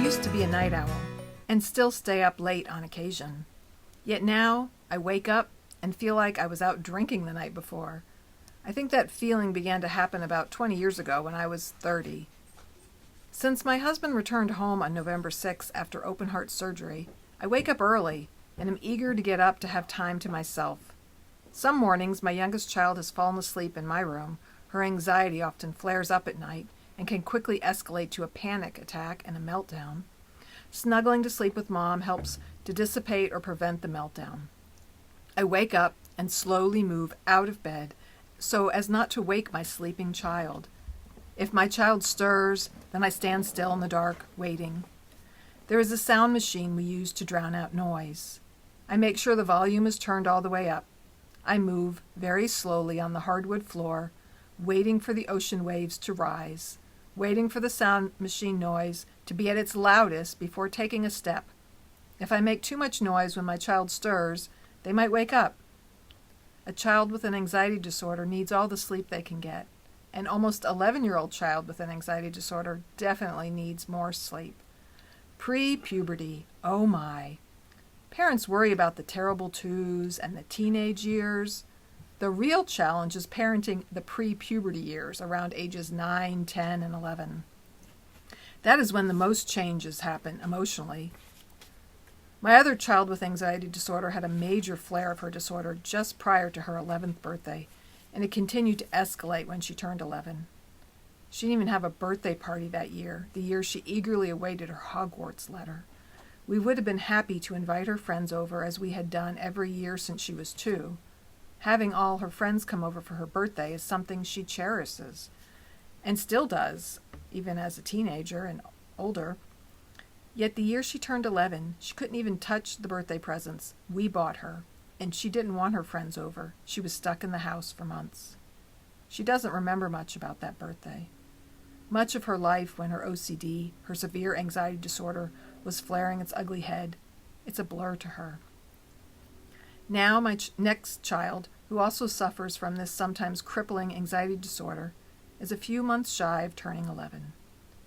used to be a night owl and still stay up late on occasion. Yet now I wake up and feel like I was out drinking the night before. I think that feeling began to happen about 20 years ago when I was 30. Since my husband returned home on November 6th after open heart surgery, I wake up early and am eager to get up to have time to myself. Some mornings my youngest child has fallen asleep in my room. Her anxiety often flares up at night and can quickly escalate to a panic attack and a meltdown. Snuggling to sleep with mom helps to dissipate or prevent the meltdown. I wake up and slowly move out of bed so as not to wake my sleeping child. If my child stirs, then I stand still in the dark, waiting. There is a sound machine we use to drown out noise. I make sure the volume is turned all the way up. I move very slowly on the hardwood floor, waiting for the ocean waves to rise, waiting for the sound machine noise to be at its loudest before taking a step. If I make too much noise when my child stirs, they might wake up. A child with an anxiety disorder needs all the sleep they can get. An almost 11-year-old child with an anxiety disorder definitely needs more sleep. Pre-puberty, oh my. Parents worry about the terrible twos and the teenage years. The real challenge is parenting the pre-puberty years around ages 9, 10, and 11. That is when the most changes happen emotionally. My other child with anxiety disorder had a major flare of her disorder just prior to her 11th birthday, and it continued to escalate when she turned 11. She didn't even have a birthday party that year, the year she eagerly awaited her Hogwarts letter. We would have been happy to invite her friends over as we had done every year since she was 2. Having all her friends come over for her birthday is something she cherishes, and still does, even as a teenager and older. Yet the year she turned 11, she couldn't even touch the birthday presents we bought her, and she didn't want her friends over. She was stuck in the house for months. She doesn't remember much about that birthday. Much of her life when her OCD, her severe anxiety disorder, was flaring its ugly head, it's a blur to her. Now my next child, who also suffers from this sometimes crippling anxiety disorder, is a few months shy of turning 11.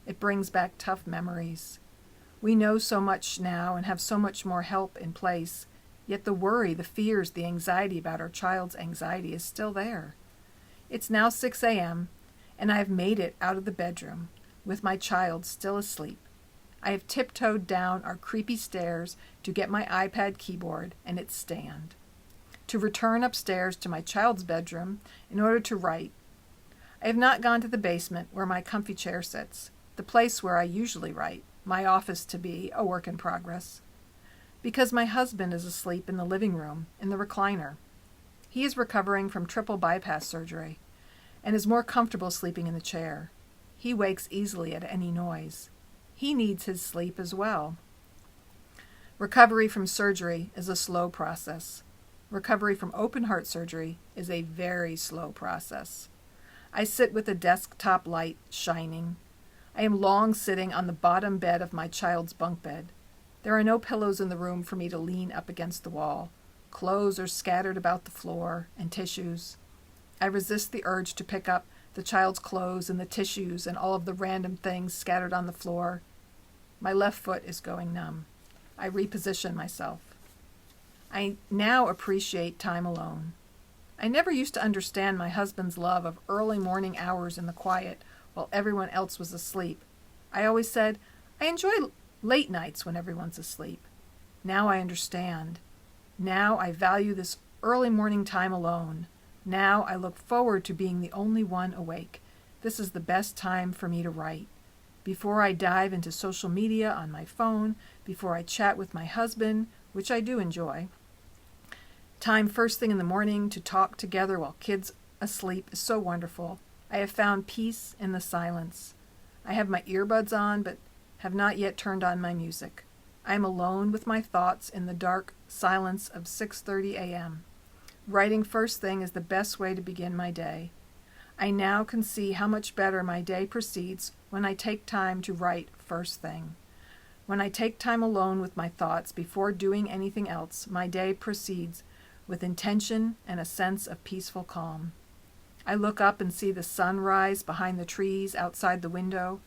It brings back tough memories. We know so much now and have so much more help in place, yet the worry, the fears, the anxiety about our child's anxiety is still there. It's now 6 a.m., and I have made it out of the bedroom, with my child still asleep. I have tiptoed down our creepy stairs to get my iPad keyboard and its stand, to return upstairs to my child's bedroom in order to write. I have not gone to the basement where my comfy chair sits, the place where I usually write, my office to be a work in progress, because my husband is asleep in the living room in the recliner. He is recovering from triple bypass surgery and is more comfortable sleeping in the chair. He wakes easily at any noise. He needs his sleep as well. Recovery from surgery is a slow process. Recovery from open heart surgery is a very slow process. I sit with the desktop light shining. I am long sitting on the bottom bed of my child's bunk bed. There are no pillows in the room for me to lean up against the wall. Clothes are scattered about the floor and tissues. I resist the urge to pick up the child's clothes and the tissues and all of the random things scattered on the floor. My left foot is going numb. I reposition myself. I now appreciate time alone. I never used to understand my husband's love of early morning hours in the quiet while everyone else was asleep. I always said, I enjoy late nights when everyone's asleep. Now I understand. Now I value this early morning time alone. Now I look forward to being the only one awake. This is the best time for me to write. Before I dive into social media on my phone, before I chat with my husband, which I do enjoy. Time first thing in the morning to talk together while kids asleep is so wonderful. I have found peace in the silence. I have my earbuds on, but have not yet turned on my music. I am alone with my thoughts in the dark silence of 6:30 a.m. Writing first thing is the best way to begin my day. I now can see how much better my day proceeds when I take time to write first thing. When I take time alone with my thoughts before doing anything else, my day proceeds with intention and a sense of peaceful calm. I look up and see the sun rise behind the trees outside the window.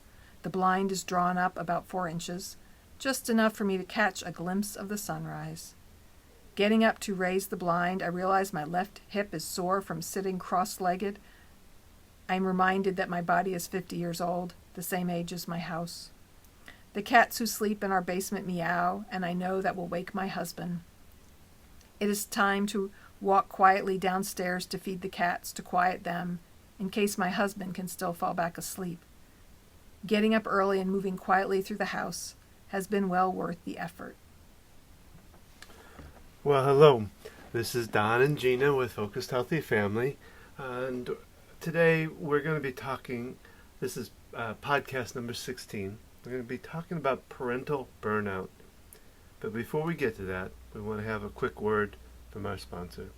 The blind is drawn up about 4 inches, just enough for me to catch a glimpse of the sunrise. Getting up to raise the blind, I realize my left hip is sore from sitting cross-legged. I'm reminded that my body is 50 years old, the same age as my house. The cats who sleep in our basement meow, and I know that will wake my husband. It is time to walk quietly downstairs to feed the cats, to quiet them, in case my husband can still fall back asleep. Getting up early and moving quietly through the house has been well worth the effort. Well, hello. This is Don and Gina with Focused Healthy Family, and today we're going to be talking, this is podcast number 16, we're going to be talking about parental burnout. But before we get to that, we want to have a quick word from our sponsor.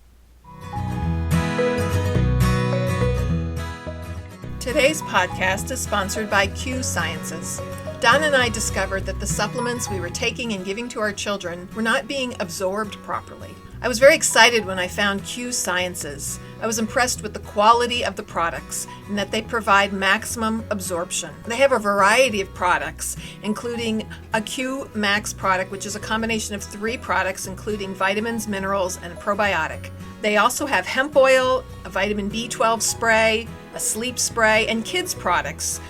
Today's podcast is sponsored by Q Sciences. Don and I discovered that the supplements we were taking and giving to our children were not being absorbed properly. I was very excited when I found Q Sciences. I was impressed with the quality of the products and that they provide maximum absorption. They have a variety of products, including a Q Max product, which is a combination of 3 products, including vitamins, minerals, and a probiotic. They also have hemp oil, a vitamin B12 spray, a sleep spray, and kids products.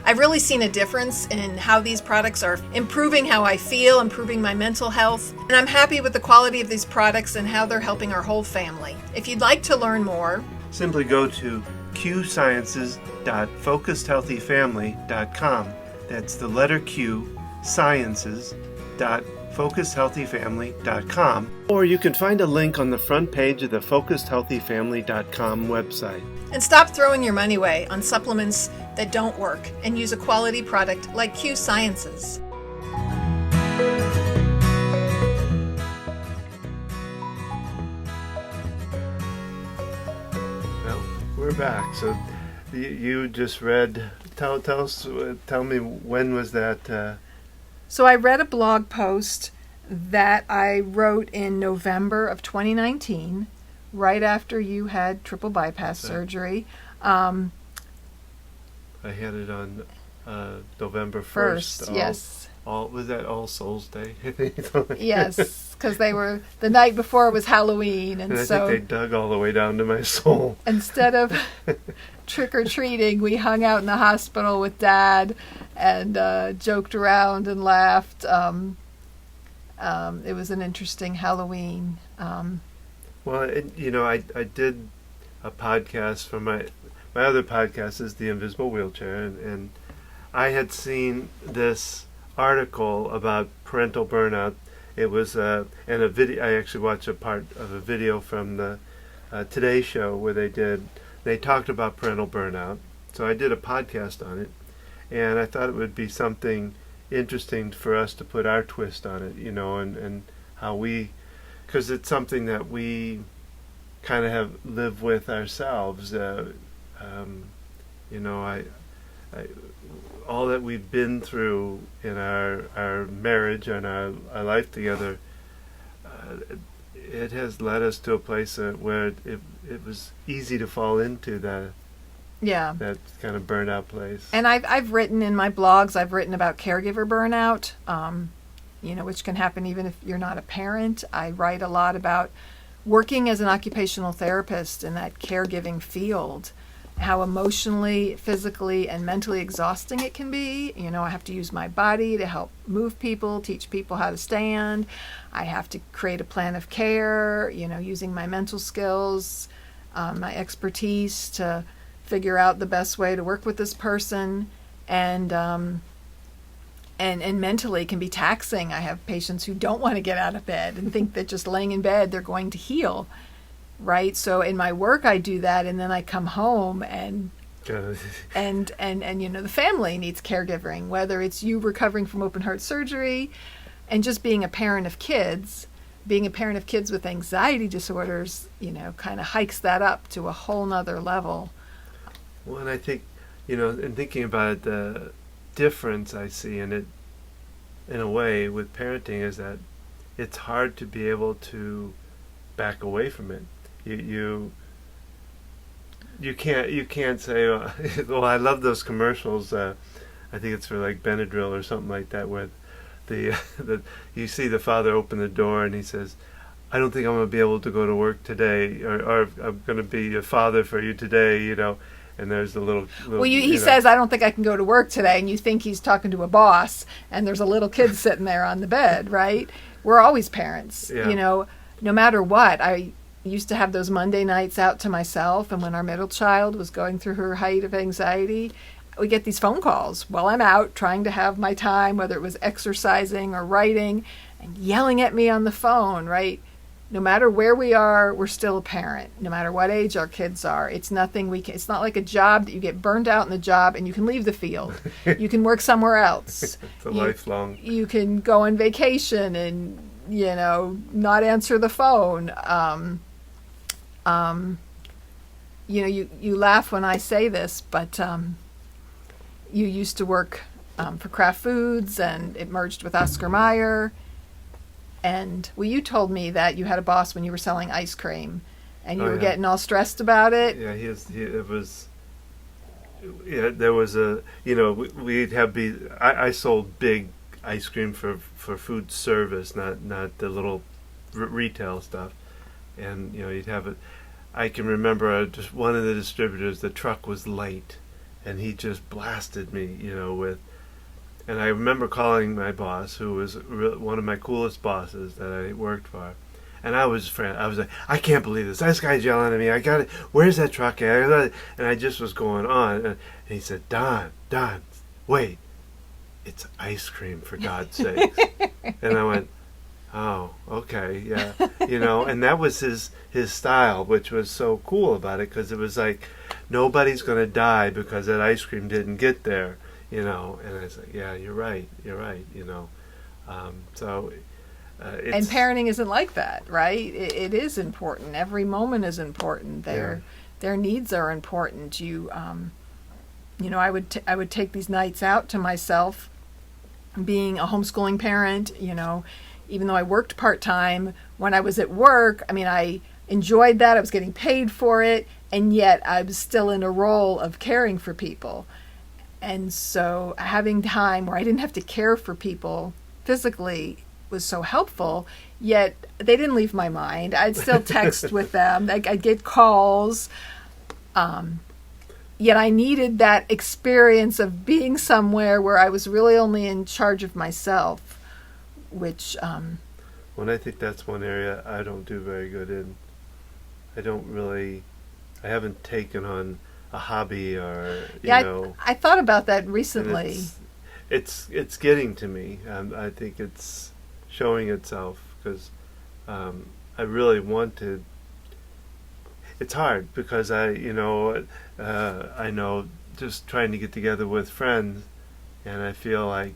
I've really seen a difference in how these products are improving how I feel, improving my mental health, and I'm happy with the quality of these products and how they're helping our whole family. If you'd like to learn more, simply go to qsciences.focusedhealthyfamily.com. That's the letter Q, sciences.focusedhealthyfamily.com. Or you can find a link on the front page of the focusedhealthyfamily.com website. and stop throwing your money away on supplements that don't work and use a quality product like Q Sciences. Well, we're back. So you just read, tell me, when was that? So I read a blog post that I wrote in November of 2019, right after you had triple bypass surgery. I had it on November 1st. Yes. Was that All Souls Day? Yes, because they were, the night before was Halloween, and I so think they dug all the way down to my soul. instead of trick-or-treating, we hung out in the hospital with Dad and joked around and laughed. It was an interesting Halloween. Well, I did a podcast for my other podcast is The Invisible Wheelchair, and I had seen this article about parental burnout. It was and a video. I actually watched a part of a video from the Today Show where they talked about parental burnout. So I did a podcast on it, and I thought it would be something interesting for us to put our twist on it, and how because it's something that we kind of have lived with ourselves. All that we've been through in our marriage and our life together, it has led us to a place where it was easy to fall into that kind of burnout place. And I've written in my blogs, I've written about caregiver burnout, which can happen even if you're not a parent. I write a lot about working as an occupational therapist in that caregiving field, how emotionally, physically, and mentally exhausting it can be. I have to use my body to help move people, teach people how to stand. I have to create a plan of care, using my mental skills, my expertise to figure out the best way to work with this person. And mentally can be taxing. I have patients who don't want to get out of bed and think that just laying in bed they're going to heal. Right, so in my work I do that, and then I come home and the family needs caregiving. Whether it's you recovering from open heart surgery, and just being a parent of kids with anxiety disorders, kind of hikes that up to a whole nother level. Well, and I think, in thinking about it, the difference I see in it, in a way, with parenting is that it's hard to be able to back away from it. You can't say, well, I love those commercials I think it's for like Benadryl or something like that, where the you see the father open the door and he says, I don't think I'm going to be able to go to work today, or I'm going to be a father for you today, you know. And there's the little well, he says, I don't think I can go to work today, and you think he's talking to a boss, and there's a little kid sitting there on the bed, right? We're always parents, Yeah. you know, no matter what. I used to have those Monday nights out to myself, and when our middle child was going through her height of anxiety, we get these phone calls while I'm out trying to have my time, whether it was exercising or writing, and yelling at me on the phone, right? No matter where we are, we're still a parent. No matter what age our kids are, it's nothing we can. It's not like a job that you get burned out in the job and you can leave the field. You can work somewhere else. It's lifelong. You can go on vacation and, you know, not answer the phone. You know, you laugh when I say this, but you used to work for Kraft Foods, and it merged with Oscar Mayer. And well, you told me that you had a boss when you were selling ice cream, and you were getting all stressed about it. Yeah, there was a, you know, we'd have I sold big ice cream for food service, not the little retail stuff. And, you know, you'd have it. I can remember just one of the distributors, the truck was late, and he just blasted me, you know, with. And I remember calling my boss, who was one of my coolest bosses that I worked for. And I was like, I can't believe this. This guy's yelling at me. I got it. Where's that truck at? And I just was going on. And he said, Don, wait. It's ice cream, for God's sake. And I went, oh, okay, yeah. You know, and that was his style, which was so cool about it, because it was like, nobody's going to die because that ice cream didn't get there. You know, and I was like, yeah, you're right, you know. And parenting isn't like that, right? It is important. Every moment is important. Their needs are important. You know, I would take these nights out to myself, being a homeschooling parent, you know, even though I worked part-time, when I was at work, I mean, I enjoyed that. I was getting paid for it, and yet I was still in a role of caring for people. And so having time where I didn't have to care for people physically was so helpful, yet they didn't leave my mind. I'd still text with them. I'd get calls. Yet I needed that experience of being somewhere where I was really only in charge of myself, which... Well, I think that's one area I don't do very good in. I haven't taken on a hobby, or you know. I thought about that recently. It's getting to me. I think it's showing itself, because I really want to. It's hard because I know just trying to get together with friends, and I feel like,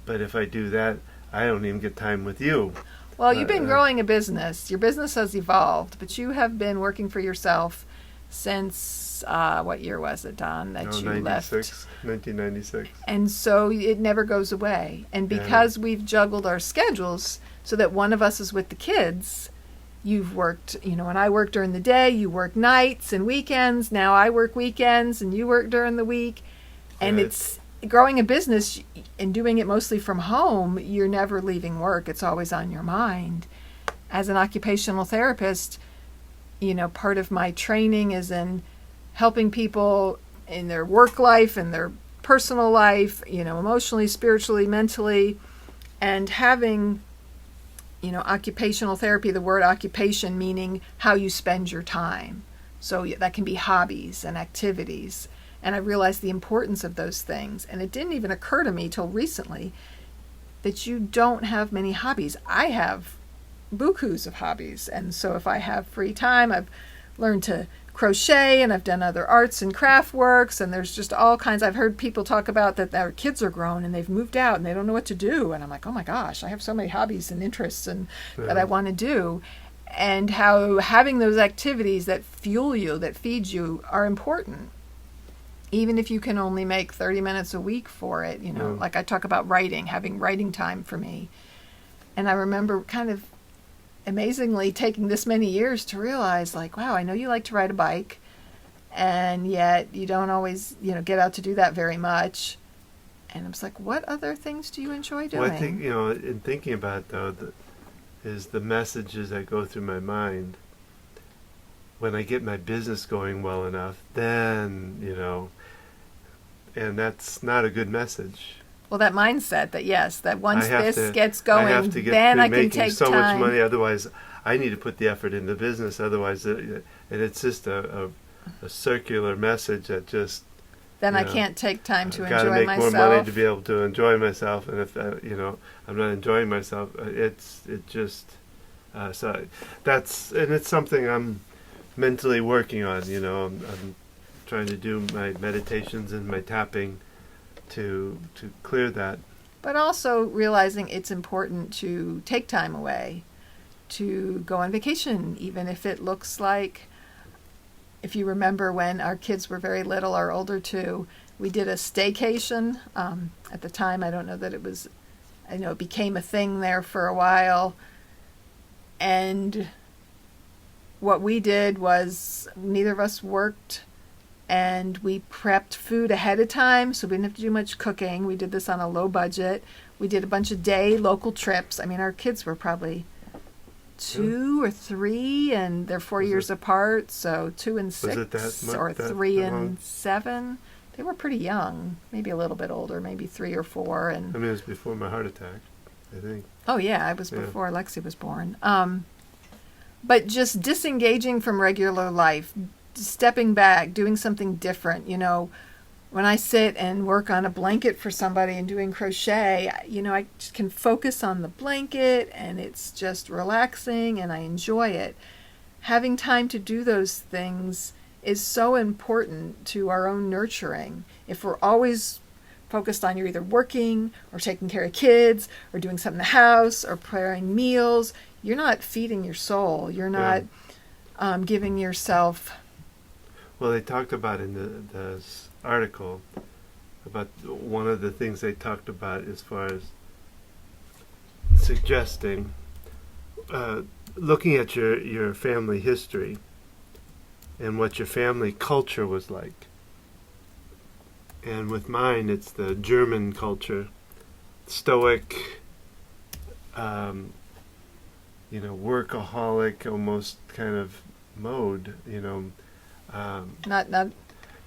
but if I do that, I don't even get time with you. Well, you've been growing a business. Your business has evolved, but you have been working for yourself since, what year was it, Don, that you left? 1996. And so it never goes away. And because we've juggled our schedules so that one of us is with the kids, you've worked, you know, when I work during the day, you work nights and weekends. Now I work weekends and you work during the week. And it's growing a business and doing it mostly from home. You're never leaving work. It's always on your mind. As an occupational therapist, you know, part of my training is in helping people in their work life and their personal life, you know, emotionally, spiritually, mentally, and having, you know, occupational therapy, the word occupation meaning how you spend your time. So that can be hobbies and activities. And I realized the importance of those things. And it didn't even occur to me till recently that you don't have many hobbies. I have bukus of hobbies. And so if I have free time, I've learned to crochet, and I've done other arts and craft works, and there's just all kinds. I've heard people talk about that their kids are grown and they've moved out and they don't know what to do. And I'm like, oh my gosh, I have so many hobbies and interests and that I want to do. And how having those activities that fuel you, that feed you, are important. Even if you can only make 30 minutes a week for it, you know, like I talk about writing, having writing time for me. And I remember kind of amazingly taking this many years to realize, like, wow, I know you like to ride a bike, and yet you don't always, you know, get out to do that very much. And I was like, what other things do you enjoy doing? Well, I think, in thinking about it, though, is the messages that go through my mind. When I get my business going well enough, then, and that's not a good message. Well, that mindset that, yes, that once this gets I going, have to get then I can making take so time. much money, otherwise I need to put the effort into business, otherwise, and it's just a circular message that just... Then I can't take time to enjoy myself. Got to make more money to be able to enjoy myself, and if I'm not enjoying myself, so that's, and it's something I'm mentally working on. I'm trying to do my meditations and my tapping to clear that. But also realizing it's important to take time away, to go on vacation, even if it looks like, if you remember when our kids were very little, our older two, we did a staycation. At the time, I don't know that it was, I know it became a thing there for a while. And what we did was neither of us worked, and we prepped food ahead of time, so we didn't have to do much cooking. We did this on a low budget. We did a bunch of day local trips. I mean, our kids were probably 2 or 3, and they're 4 years apart, so 2 and 6, or 3 and 7. They were pretty young, maybe a little bit older, maybe 3 or 4. And I mean, it was before my heart attack, I think. Oh yeah, I was before Lexi was born. But just disengaging from regular life, stepping back, doing something different. When I sit and work on a blanket for somebody and doing crochet, I just can focus on the blanket, and it's just relaxing, and I enjoy it. Having time to do those things is so important to our own nurturing. If we're always focused on, you're either working or taking care of kids or doing something in the house or preparing meals, you're not feeding your soul. You're not giving yourself... Well, they talked about in this article about one of the things they talked about as far as suggesting looking at your family history and what your family culture was like. And with mine, it's the German culture, stoic, workaholic, almost kind of mode. Not.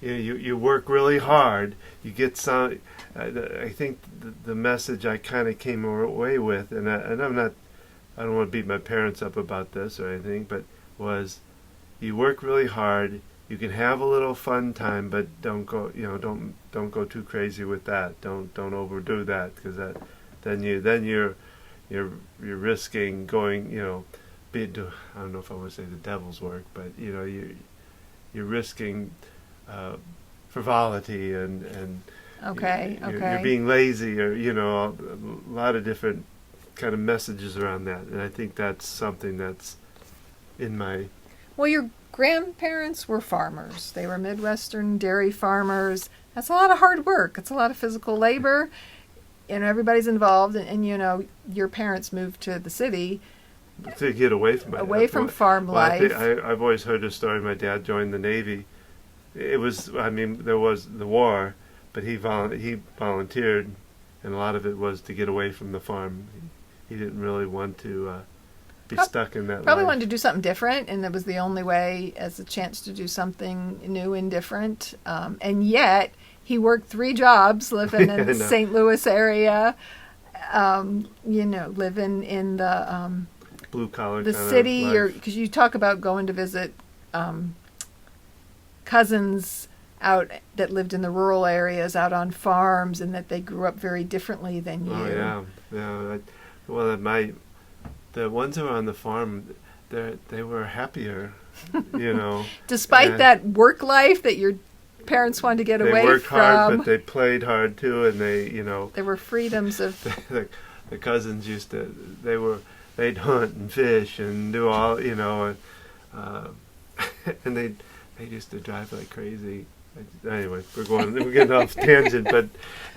You work really hard. You get some. I think the message I kind of came away with, and I'm not. I don't want to beat my parents up about this or anything, but was, you work really hard. You can have a little fun time, but don't go. Don't go too crazy with that. Don't overdo that, because then you're risking going. I don't know if I want to say the devil's work, but you're risking frivolity and you're being lazy, or a lot of different kind of messages around that. And I think that's something that's in my... Well, your grandparents were farmers. They were Midwestern dairy farmers. That's a lot of hard work. It's a lot of physical labor. Everybody's involved, and your parents moved to the city to get away from farm life. I've always heard the story. My dad joined the Navy. It was, there was the war, but he volunteered, and a lot of it was to get away from the farm. He didn't really want to be stuck in that Probably life. wanted to do something different, and it was the only way as a chance to do something new and different. And yet, he worked 3 jobs, living in the St. Louis area, living in the... blue collar, the city, or because you talk about going to visit cousins out that lived in the rural areas, out on farms, and that they grew up very differently than you. Oh yeah. Well, the ones who were on the farm, they were happier, Despite that work life that your parents wanted to get away from. They worked hard, but they played hard too, and there were freedoms of... The cousins used to, they'd hunt and fish and do all, and they used to drive like crazy. Anyway, we're getting off tangent, but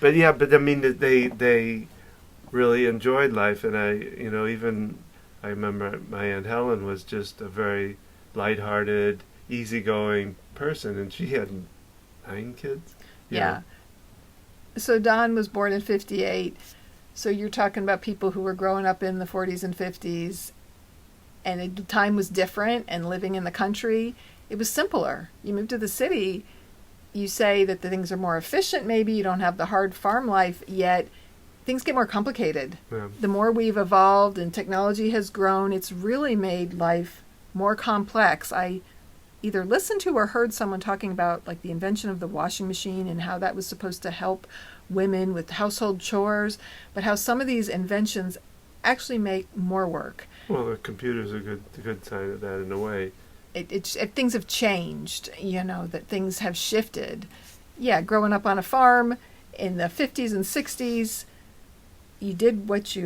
I mean, they really enjoyed life, and I remember my Aunt Helen was just a very lighthearted, easygoing person, and she had 9 kids. Yeah. So Don was born in 58. So you're talking about people who were growing up in the 40s and 50s, and the time was different, and living in the country, it was simpler. You move to the city, you say that the things are more efficient, maybe you don't have the hard farm life, yet things get more complicated. Yeah. The more we've evolved and technology has grown, it's really made life more complex. I either listened to or heard someone talking about like the invention of the washing machine and how that was supposed to help women with household chores, but how some of these inventions actually make more work. Well, the computer's a good sign of that in a way. Things have changed, that things have shifted. Yeah, growing up on a farm in the 50s and 60s, you did what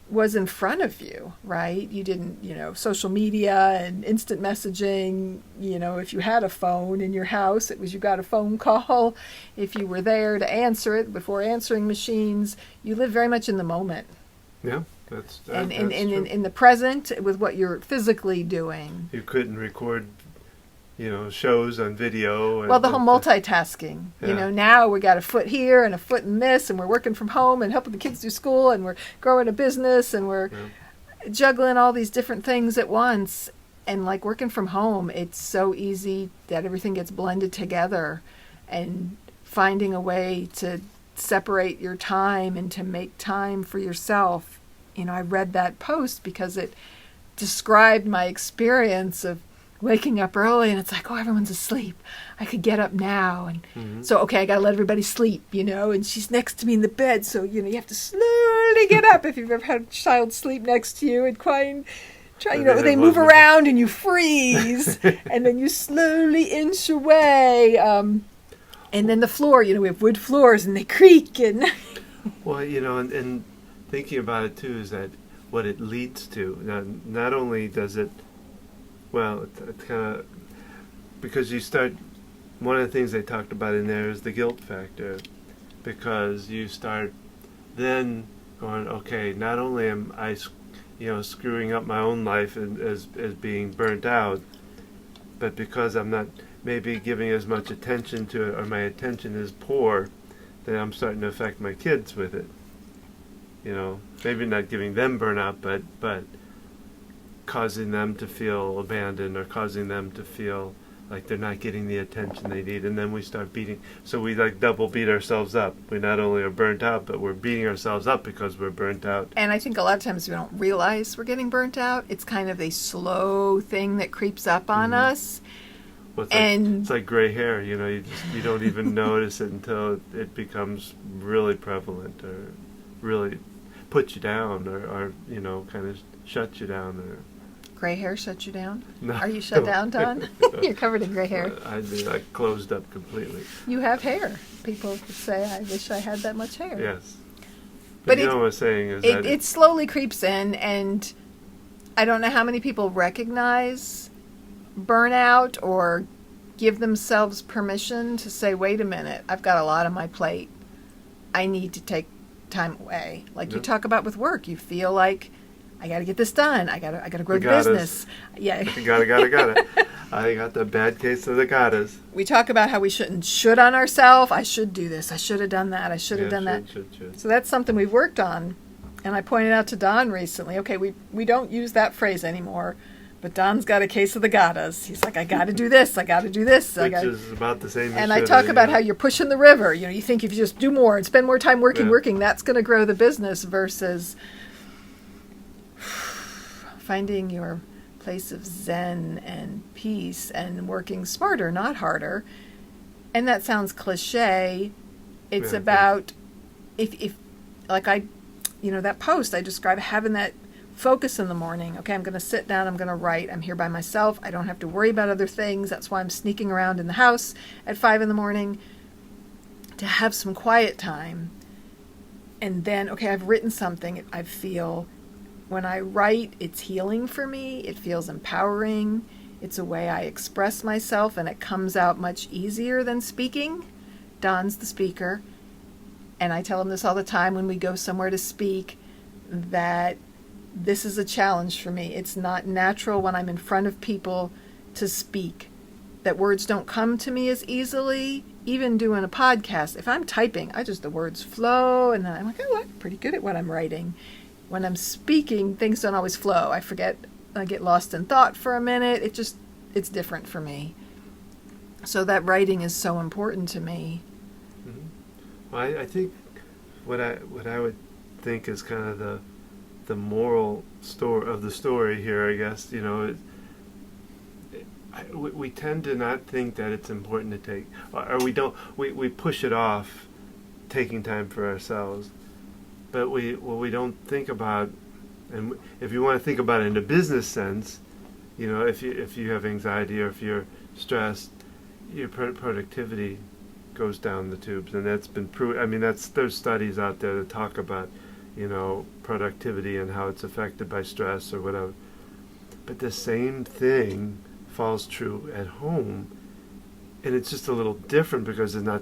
was in front of you, right? You didn't, social media and instant messaging, if you had a phone in your house, it was you got a phone call. If you were there to answer it before answering machines, you live very much in the moment. Yeah, that's true. In the present with what you're physically doing. You couldn't record, shows on video. Well, the whole multitasking. Yeah. Now we got a foot here and a foot in this, and we're working from home and helping the kids do school, and we're growing a business, and we're juggling all these different things at once. And like working from home, it's so easy that everything gets blended together, and finding a way to separate your time and to make time for yourself. I read that post because it described my experience of waking up early, and it's like, oh, everyone's asleep. I could get up now. And so, okay, I got to let everybody sleep, and she's next to me in the bed. So, you have to slowly get up if you've ever had a child sleep next to you and they move around and you freeze and then you slowly inch away. And then the floor, we have wood floors and they creak. And well, and thinking about it too is that what it leads to. Now, not only does it, it's kind of, because you start, one of the things they talked about in there is the guilt factor, because you start then going, okay, not only am I, screwing up my own life as being burnt out, but because I'm not maybe giving as much attention to it, or my attention is poor, then I'm starting to affect my kids with it. Maybe not giving them burnout, but causing them to feel abandoned, or causing them to feel like they're not getting the attention they need. And then we start beating, so we like double beat ourselves up. We not only are burnt out, but we're beating ourselves up because we're burnt out. And I think a lot of times we don't realize we're getting burnt out. It's kind of a slow thing that creeps up on us. Well, it's like gray hair, you don't even notice it until it becomes really prevalent, or really puts you down, or kind of shuts you down. Or gray hair shuts you down? No. Are you shut down, Don? You're covered in gray hair. I'd be like closed up completely. You have hair. People would say, I wish I had that much hair. Yes. But what I'm saying is that it slowly creeps in, and I don't know how many people recognize burnout or give themselves permission to say, wait a minute, I've got a lot on my plate. I need to take time away. Like you talk about with work, you feel like, I got to get this done. I got to grow the business. Yeah. Got it. I got the bad case of the gottas. We talk about how we should on ourselves. I should do this. I should have done that. I should have done that. Should. So that's something we've worked on. And I pointed out to Don recently, okay, we don't use that phrase anymore, but Don's got a case of the gottas. He's like, I got to do this. I got to do this. Which is about the same. And I talk about how you're pushing the river. You think if you just do more and spend more time working, that's going to grow the business, versus finding your place of zen and peace and working smarter, not harder. And that sounds cliche. It's about if like that post I described, having that focus in the morning. Okay, I'm going to sit down, I'm going to write. I'm here by myself. I don't have to worry about other things. That's why I'm sneaking around in the house at 5 a.m. to have some quiet time. And then, okay, I've written something. I feel when I write, it's healing for me. It feels empowering. It's a way I express myself, and it comes out much easier than speaking. Don's the speaker. And I tell him this all the time when we go somewhere to speak, that this is a challenge for me. It's not natural when I'm in front of people to speak. that words don't come to me as easily. Even doing a podcast, if I'm typing, the words flow, and then I'm like, oh, I'm pretty good at what I'm writing. When I'm speaking, things don't always flow. I forget, I get lost in thought for a minute. It's different for me. So that writing is so important to me. Mm-hmm. Well, I think what I would think is kind of the moral story of the story here, I guess, we tend to not think that it's important to take, or we push it off taking time for ourselves. But we don't think about, and if you want to think about it in a business sense, if you have anxiety or if you're stressed, your productivity goes down the tubes, and that's been proven. I mean, there's studies out there that talk about, productivity and how it's affected by stress or whatever. But the same thing falls true at home, and it's just a little different because it's not,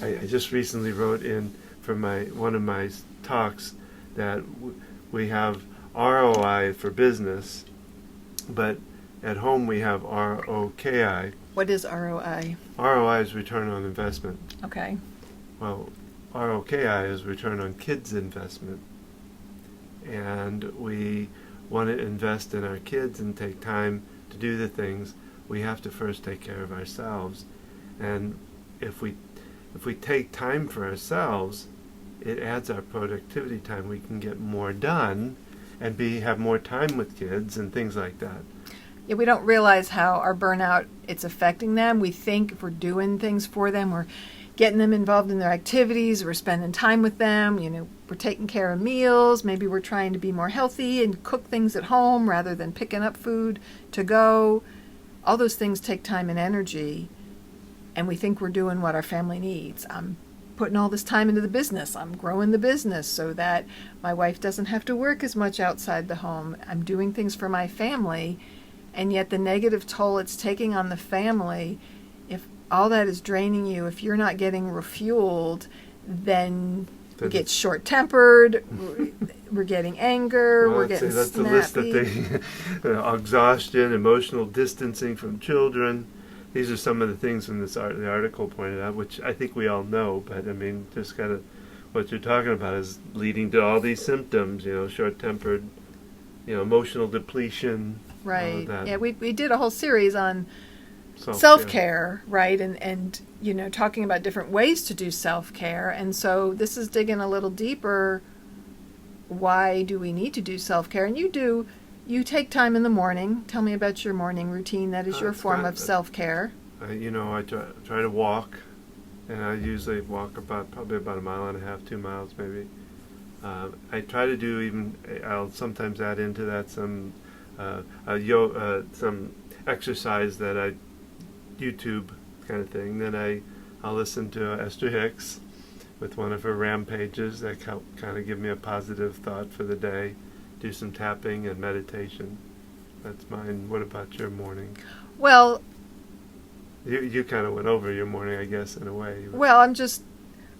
I just recently wrote in for one of my talks that we have ROI for business, but at home we have ROKI. What is ROI? ROI is return on investment. Okay. Well, ROKI is return on kids' investment. And we want to invest in our kids and take time to do the things. We have to first take care of ourselves. And if we take time for ourselves, it adds our productivity time. We can get more done and have more time with kids and things like that. Yeah, we don't realize how our burnout, it's affecting them. We think if we're doing things for them, we're getting them involved in their activities, we're spending time with them, we're taking care of meals, maybe we're trying to be more healthy and cook things at home rather than picking up food to go. All those things take time and energy, and we think we're doing what our family needs. I'm putting all this time into the business. I'm growing the business so that my wife doesn't have to work as much outside the home. I'm doing things for my family, and yet the negative toll it's taking on the family, if all that is draining you, if you're not getting refueled, then we get short-tempered, we're getting anger, we're getting that's snappy. the list of things. Exhaustion, emotional distancing from children. These are some of the things in the article pointed out, which I think we all know, but I mean, just kind of what you're talking about is leading to all these symptoms, short-tempered, emotional depletion. Right. All of that. Yeah, we did a whole series on self-care, right? And talking about different ways to do self-care. And so this is digging a little deeper. Why do we need to do self-care? And you take time in the morning. Tell me about your morning routine. That is your form of self-care. I try to walk, and I usually walk probably about 1.5 miles, 2 miles maybe. I try to do I'll sometimes add into that some exercise that I YouTube kind of thing. Then I'll listen to Esther Hicks with one of her rampages that help kind of give me a positive thought for the day. Do some tapping and meditation. That's mine. What about your morning? Well, you kind of went over your morning, I guess, in a way. Well, I'm just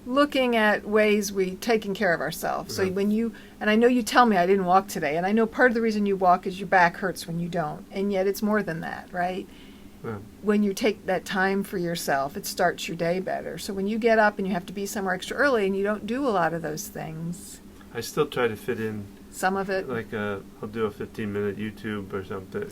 looking at ways we taking care of ourselves. So and I know you tell me I didn't walk today, and I know part of the reason you walk is your back hurts when you don't, and yet it's more than that, right? Yeah. When you take that time for yourself, it starts your day better. So when you get up and you have to be somewhere extra early and you don't do a lot of those things. I still try to fit in some of it. Like I'll do a 15-minute YouTube or something.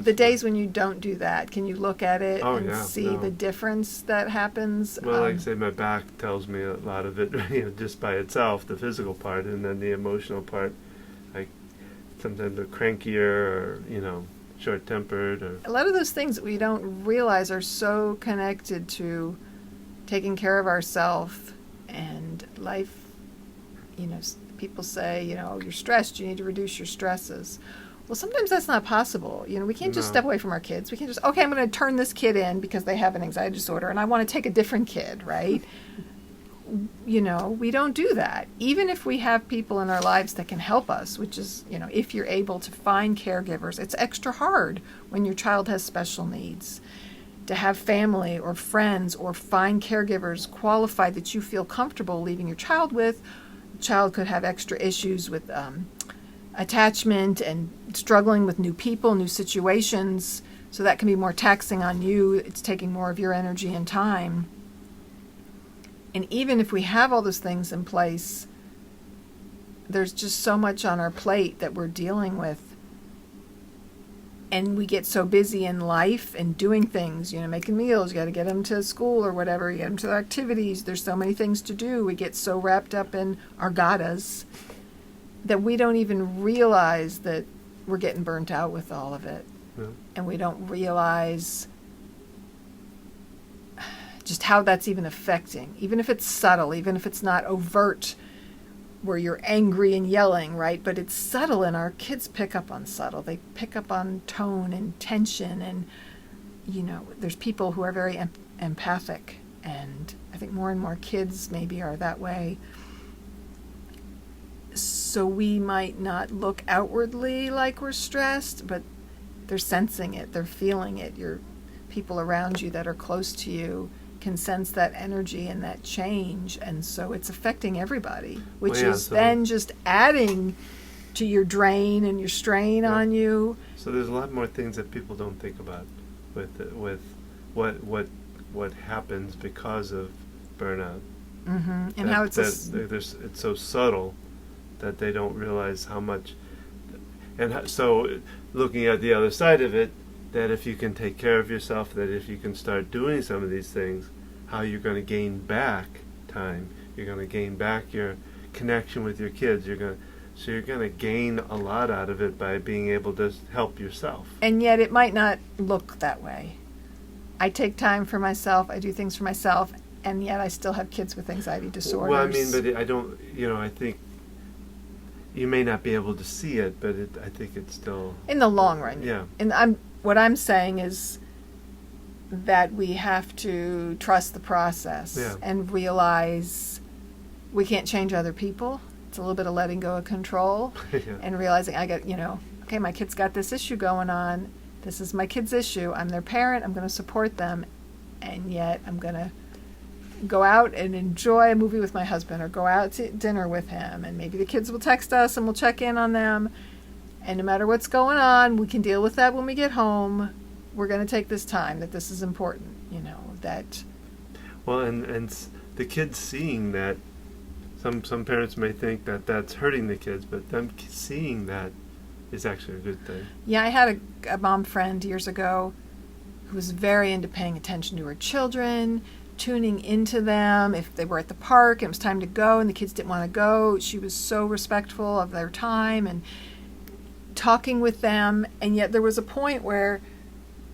The days when you don't do that, can you look at it see the difference that happens? Well, like I say, my back tells me a lot of it, just by itself, the physical part, and then the emotional part. Like sometimes I'm crankier or short-tempered. Or a lot of those things that we don't realize are so connected to taking care of ourselves and life. People say, you're stressed, you need to reduce your stresses. Well, sometimes that's not possible. We can't just step away from our kids. We can't just, I'm going to turn this kid in because they have an anxiety disorder and I want to take a different kid, right? We don't do that. Even if we have people in our lives that can help us, which is, if you're able to find caregivers, it's extra hard when your child has special needs. To have family or friends or find caregivers qualified that you feel comfortable leaving your child with. Child could have extra issues with attachment and struggling with new people, new situations. So that can be more taxing on you. It's taking more of your energy and time. And even if we have all those things in place, there's just so much on our plate that we're dealing with. And we get so busy in life and doing things, making meals. You got to get them to school or whatever. You get them to their activities. There's so many things to do. We get so wrapped up in our gottas that we don't even realize that we're getting burnt out with all of it. Yeah. And we don't realize just how that's even affecting. Even if it's subtle, even if it's not overt, where you're angry and yelling, right? But it's subtle, and our kids pick up on subtle. They pick up on tone and tension, and there's people who are very empathic, and I think more and more kids maybe are that way. So we might not look outwardly like we're stressed, but they're sensing it, they're feeling it. Your people around you that are close to you can sense that energy and that change, and so it's affecting everybody, which is then just adding to your drain and your strain on you. So there's a lot more things that people don't think about with what happens because of burnout. Mm-hmm. And how it's so subtle that they don't realize how much. And so looking at the other side of it, that if you can take care of yourself, that if you can start doing some of these things, how you're going to gain back time. You're going to gain back your connection with your kids. You're going to gain a lot out of it by being able to help yourself. And yet it might not look that way. I take time for myself. I do things for myself, and yet I still have kids with anxiety disorders. Well, I mean, but I don't. I think you may not be able to see it, but I think it's still in the long run. Yeah. And what I'm saying is that we have to trust the process and realize we can't change other people. It's a little bit of letting go of control and realizing okay, my kid's got this issue going on. This is my kid's issue. I'm their parent. I'm going to support them. And yet I'm going to go out and enjoy a movie with my husband or go out to dinner with him. And maybe the kids will text us and we'll check in on them. And no matter what's going on, we can deal with that when we get home. We're going to take this time, that this is important, that... Well, and the kids seeing that, some parents may think that that's hurting the kids, but them seeing that is actually a good thing. Yeah, I had a mom friend years ago who was very into paying attention to her children, tuning into them. If they were at the park and it was time to go and the kids didn't want to go, she was so respectful of their time and talking with them, and yet there was a point where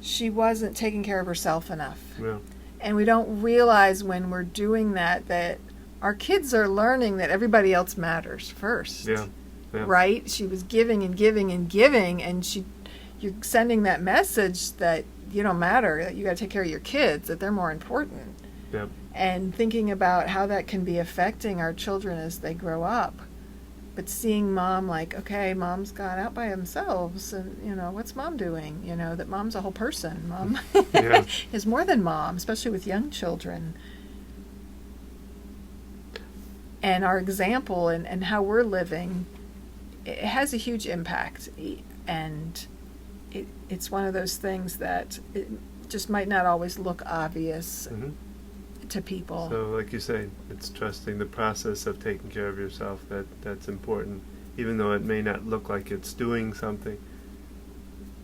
she wasn't taking care of herself enough. Yeah. And we don't realize when we're doing that our kids are learning that everybody else matters first. Yeah. Right? She was giving and giving and giving, and you're sending that message that you don't matter, that you got to take care of your kids, that they're more important. Yeah. And thinking about how that can be affecting our children as they grow up. But seeing mom like, okay, mom's gone out by themselves, and, what's mom doing? That mom's a whole person. Mom is more than mom, especially with young children. And our example and how we're living, it has a huge impact. And it's one of those things that it just might not always look obvious to people. So like you say, it's trusting the process of taking care of yourself that's important. Even though it may not look like it's doing something,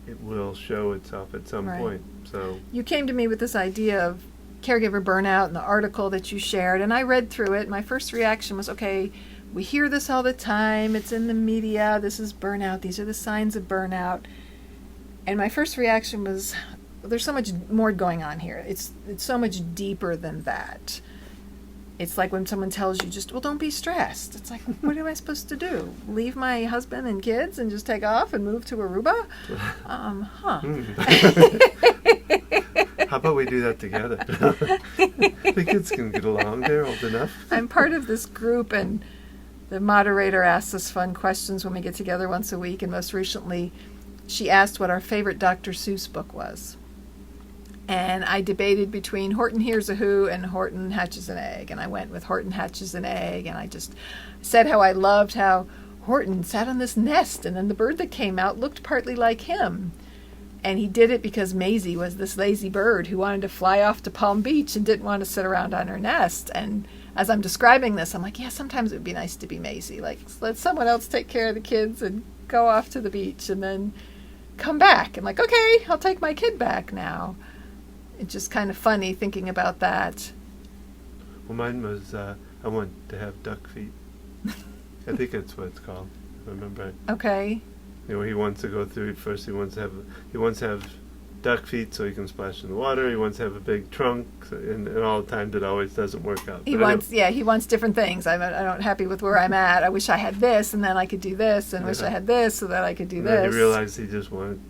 it will show itself at some point. So you came to me with this idea of caregiver burnout and the article that you shared, and I read through it. My first reaction was, okay, we hear this all the time. It's in the media. This is burnout. These are the signs of burnout. And my first reaction was, there's so much more going on here. It's so much deeper than that. It's like when someone tells you don't be stressed. It's like, what am I supposed to do? Leave my husband and kids and just take off and move to Aruba? How about we do that together? The kids can get along. They're old enough. I'm part of this group, and the moderator asks us fun questions when we get together once a week. And most recently, she asked what our favorite Dr. Seuss book was. And I debated between Horton Hears a Who and Horton Hatches an Egg. And I went with Horton Hatches an Egg. And I just said how I loved how Horton sat on this nest, and then the bird that came out looked partly like him. And he did it because Maisie was this lazy bird who wanted to fly off to Palm Beach and didn't want to sit around on her nest. And as I'm describing this, I'm like, yeah, sometimes it would be nice to be Maisie. Like, let someone else take care of the kids and go off to the beach and then come back. And like, okay, I'll take my kid back now. It's just kind of funny thinking about that. Well, mine was, I want to have duck feet. I think that's what it's called. I remember. Okay. You know, he wants to go through it first. He wants to have duck feet so he can splash in the water. He wants to have a big trunk, and all the time that always doesn't work out. He wants different things. I'm not happy with where I'm at. I wish I had this, and then I could do this, and wish I had this, so that I could do and this. Then he realized he just wanted,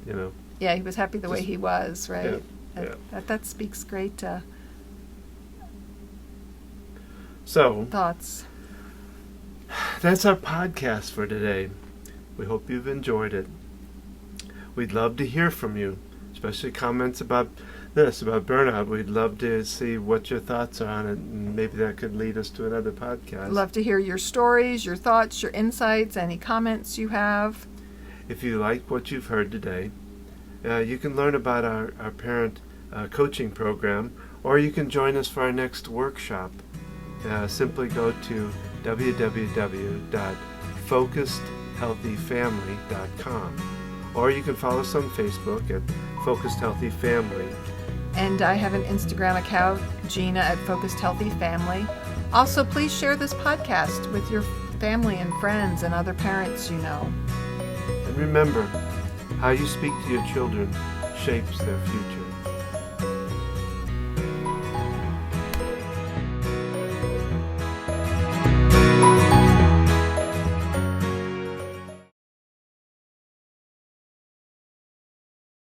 Yeah, he was happy the way he was, right? Yeah. That speaks great So thoughts. That's our podcast for today. We hope you've enjoyed it. We'd love to hear from you, especially comments about burnout. We'd love to see what your thoughts are on it, and maybe that could lead us to another podcast. Love to hear your stories, your thoughts, your insights, any comments you have. If you like what you've heard today, you can learn about our parent coaching program, or you can join us for our next workshop. Simply go to www.focusedhealthyfamily.com, or you can follow us on Facebook at Focused Healthy Family. And I have an Instagram account, Gina at Focused Healthy Family. Also, please share this podcast with your family and friends and other parents you know. And remember, how you speak to your children shapes their future.